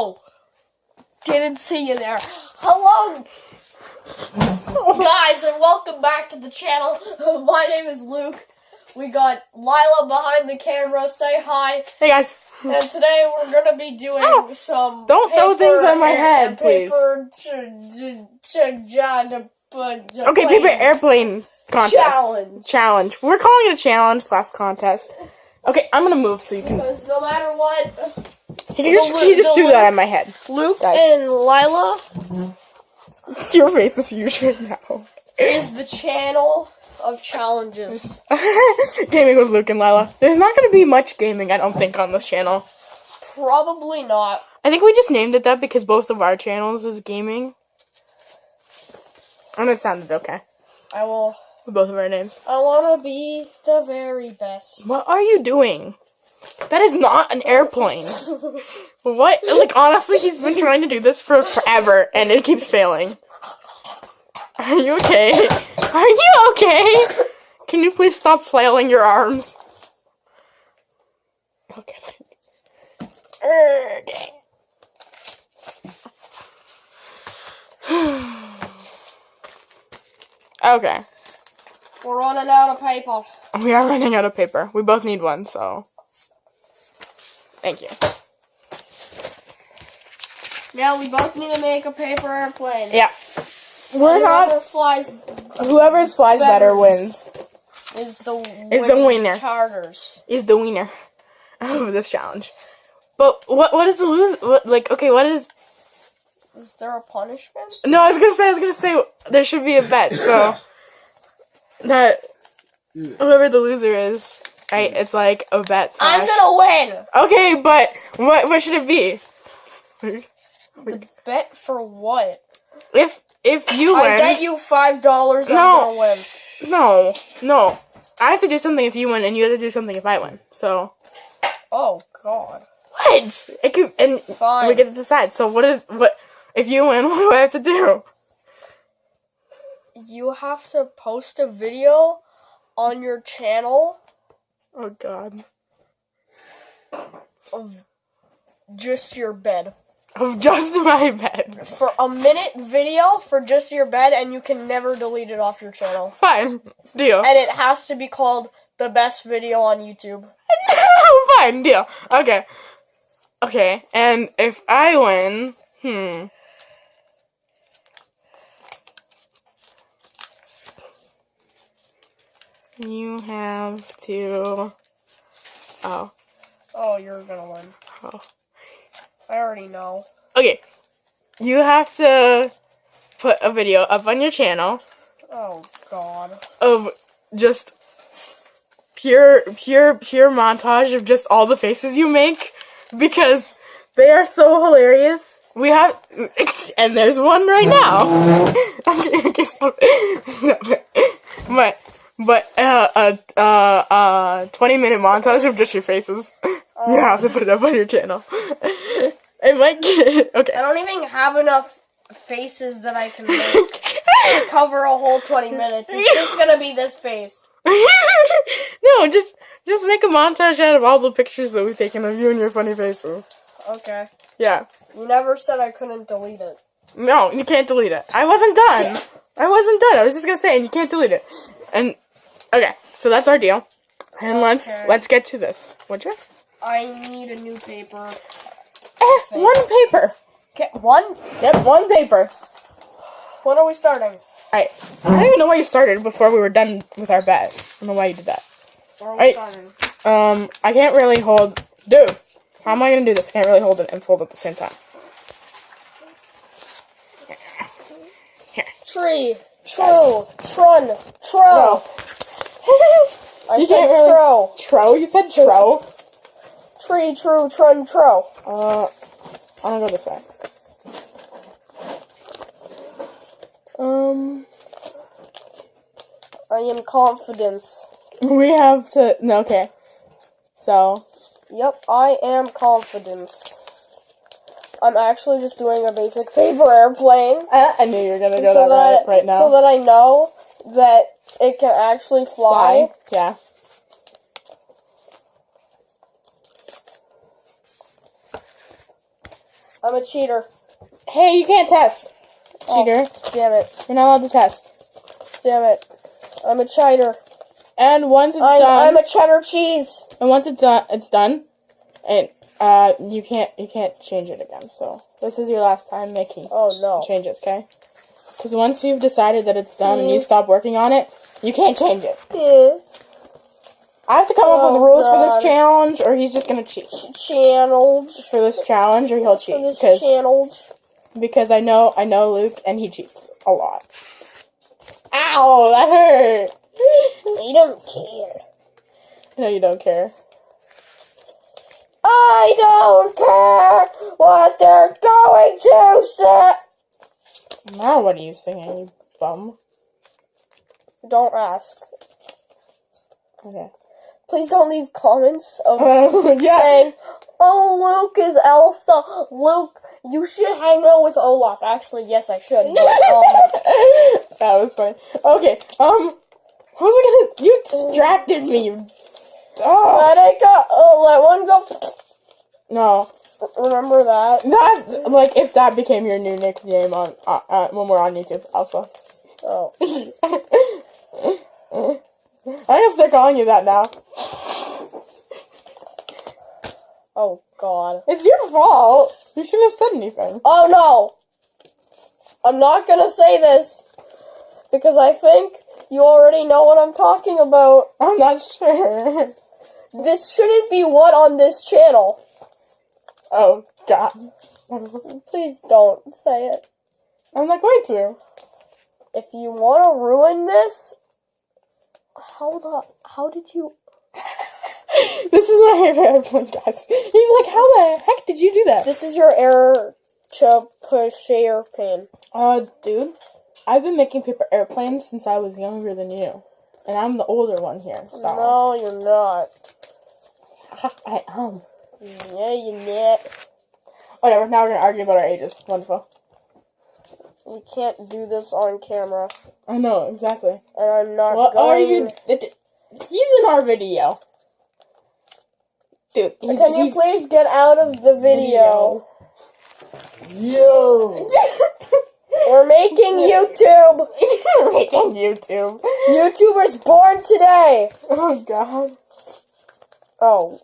Oh! Didn't see you there. Hello, guys, and welcome back to the channel. My name is Luke. We got Lila behind the camera. Say hi. Hey, guys. And today we're going to be doing some Don't throw things on my head, please. Okay, paper airplane contest. Challenge. We're calling it a challenge / contest. Okay, I'm going to move so you can... Because no matter what... You just threw that on my head. Luke and Lila... Your face is huge right now. ...is the channel of challenges. Gaming with Luke and Lila. There's not going to be much gaming, I don't think, on this channel. Probably not. I think we just named it that because both of our channels is gaming. And it sounded okay. I will... With both of our names. I want to be the very best. What are you doing? That is not an airplane. What? Like, honestly, he's been trying to do this for forever, and it keeps failing. Are you okay? Are you okay? Can you please stop flailing your arms? Okay. Okay. We're running out of paper. We are running out of paper. We both need one, so... Thank you. Now we both need to make a paper airplane. Yeah. We're not... Whoever flies better wins. Is the winner. Charters. Is the winner of this challenge. But what is the lose? Okay, what is... Is there a punishment? No, I was gonna say there should be a bet, so... that whoever the loser is, right? It's like a bet. I'm gonna win. Okay, but what should it be? The bet for what? If you win, I bet you $5. I'm gonna win. No. I have to do something if you win, and you have to do something if I win. So. Oh God. What? Fine. We get to decide. So what if you win? What do I have to do? You have to post a video on your channel. Oh God. Of just your bed. Of just my bed. For a minute video for just your bed, and you can never delete it off your channel. Fine. Deal. And it has to be called the best video on YouTube. Fine. Deal. Okay. Okay. And if I win, you have to... Oh. Oh, you're gonna win. Oh. I already know. Okay. You have to put a video up on your channel. Oh, God. Of just pure montage of just all the faces you make. Because they are so hilarious. We have... And there's one right now. Okay, stop it. But a 20-minute montage of just your faces. You have to put it up on your channel. It might get... Okay. I don't even have enough faces that I can make to cover a whole 20 minutes. It's just gonna be this face. No, just make a montage out of all the pictures that we've taken of you and your funny faces. Okay. Yeah. You never said I couldn't delete it. No, you can't delete it. I wasn't done. I was just gonna say, and you can't delete it. And... Okay, so that's our deal. And let's get to this. Would you? I need a new paper. One paper. Okay, one? Yep, one paper. When are we starting? I don't even know why you started before we were done with our bet. I don't know why you did that. Where are we starting? I can't really hold... Dude, how am I going to do this? I can't really hold it and fold at the same time. Here. Tree, true, trun, tro. I said tro. Tro? You said tro? Tree, true, trun, tro. I'm gonna go this way. I am confidence. We have to... No, okay. So... Yep, I am confidence. I'm actually just doing a basic paper airplane. I knew you were gonna go that right now. So that I know that it can actually fly. Yeah. I'm a cheater. Hey, you can't test. Oh, Cheater. damn it. You're not allowed to test. Damn it. I'm a cheater. And once it's I'm done, a cheddar cheese. and once it's done, and you can't change it again. So this is your last time making Oh no. changes, okay? Because once you've decided that it's done and you stop working on it, you can't change it. Yeah. I have to come up with Oh, rules for God. this challenge, or he's just gonna cheat. Channeled. For this challenge, or he'll cheat. For this channeled. Because I know Luke, and he cheats a lot. Ow, that hurt. You don't care. No, you don't care. I don't care what they're going to say. Now what are you singing, you bum? Don't ask. Okay. Please don't leave comments of Yeah. saying, "Oh, Luke is Elsa. Luke, you should hang out with Olaf." Actually, yes, I should. But, That was fun. Okay, what was I gonna... You distracted me, you... Oh. let it go. Oh, let one go. No. Remember that? Not, like, if that became your new nickname on, when we're on YouTube, Elsa. Oh. I'm gonna start calling you that now. Oh, God. It's your fault. You shouldn't have said anything. Oh, no. I'm not gonna say this because I think you already know what I'm talking about. I'm not sure. This shouldn't be what on this channel. Oh, God. Please don't say it. I'm not going to. If you want to ruin this, how did you... This is my favorite airplane, guys. He's like, how the heck did you do that? This is your error to push airplane. Dude, I've been making paper airplanes since I was younger than you. And I'm the older one here, so. No, you're not. I am. Yeah, you're not. Whatever, now we're gonna argue about our ages. Wonderful. We can't do this on camera. I know, exactly. And I'm not What going... are you... He's in our video. Dude, Can you please get out of the video? Yo! We're making YouTube. We're making YouTube. YouTubers born today. Oh, God. Oh.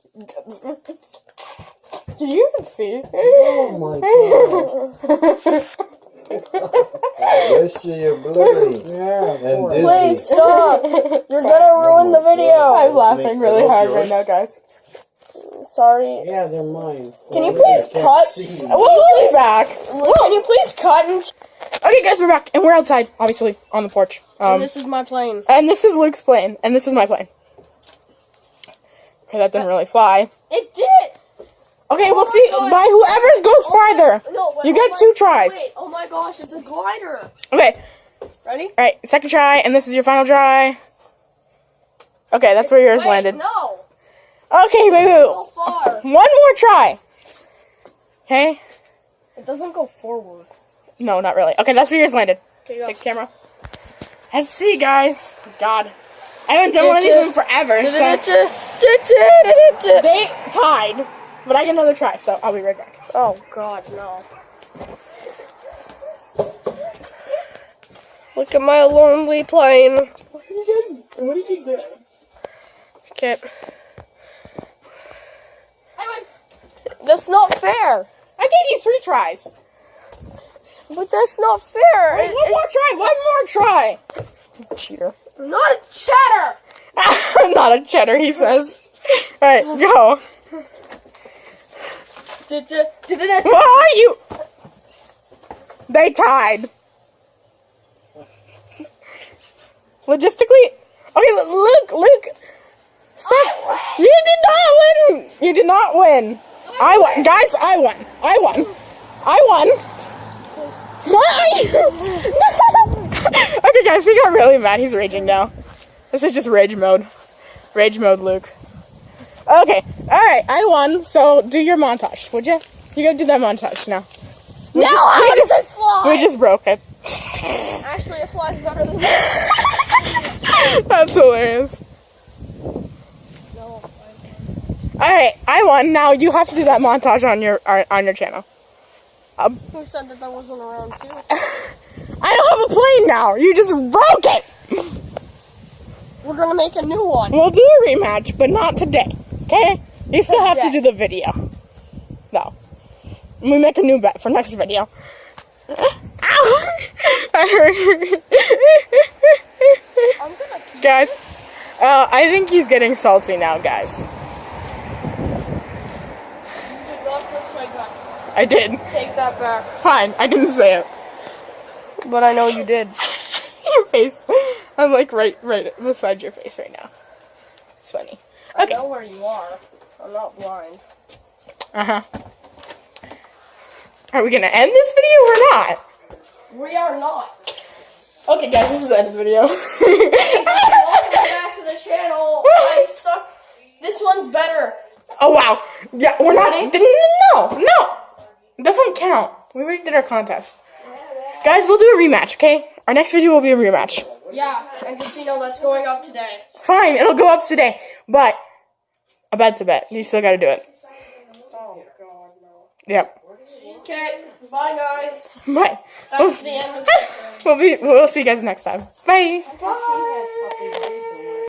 Can you even see? Oh my God. Yes, you're blurry. Yeah, and dizzy. Please stop. You're gonna ruin the video. I'm laughing really hard right now, guys. Sorry. Yeah, they're mine. Can you please cut? We'll be back. Can you please cut and... Okay, guys, we're back. And we're outside, obviously, on the porch. And this is my plane. And this is Luke's plane. And this is my plane. Okay, that didn't really fly. It did. Okay, we'll my see. God. By whoever's goes farther. No, but You get 2 tries. Wait, oh my gosh, it's a glider. Okay. Ready? Alright, second try, and this is your final try. Okay, that's where yours Wait, landed. No. Okay, wait. Go far. One more try. Okay? It doesn't go forward. No, not really. Okay, that's where yours landed. Okay, go. Take the camera. Let's see, guys. God. I haven't done one of these in forever, so... They tied. But I get another try, so I'll be right back. Oh God, no. Look at my lonely plane. What did you do? Okay. That's not fair. I gave you 3 tries. But that's not fair. Wait, one more try. Cheater. Not a cheddar. I'm not a cheddar, he says. Alright, go. What are you? They tied. Logistically? Okay, Luke. Stop. You did not win. You did not win. I won. Guys, I won. Why? Okay, guys, he got really mad. He's raging now. This is just rage mode. Rage mode, Luke. Okay, alright, I won, so do your montage, would you? You gotta do that montage now. How does it fly? We just broke it. Actually, it flies better than this. That's hilarious. No. Alright, I won. Now you have to do that montage on your channel. Who said that wasn't around too? I don't have a plane now. You just broke it. We're gonna make a new one. We'll do a rematch, but not today. Okay? You still have to do the video. No. We make a new bet for next video. Ow! I hurt. I'm gonna keep Guys, this. I think he's getting salty now, guys. You did not just say that. I did. Take that back. Fine, I didn't say it. But I know you did. Your face. I'm like right beside your face right now. It's funny. Okay. I know where you are. I'm not blind. Uh-huh. Are we gonna end this video or not? We are not. Okay, guys, this is the end of the video. Hey guys, welcome back to the channel. I suck. This one's better. Oh, wow. Yeah, we're not. Ready? No. It doesn't count. We already did our contest. Guys, we'll do a rematch, okay? Our next video will be a rematch. Yeah, and just so you know, that's going up today. Fine, it'll go up today. But a bet's a bet. You still gotta do it. Oh god, no. Yep. Okay, bye guys. Bye. That's the end of the We'll see you guys next time. Bye. Bye.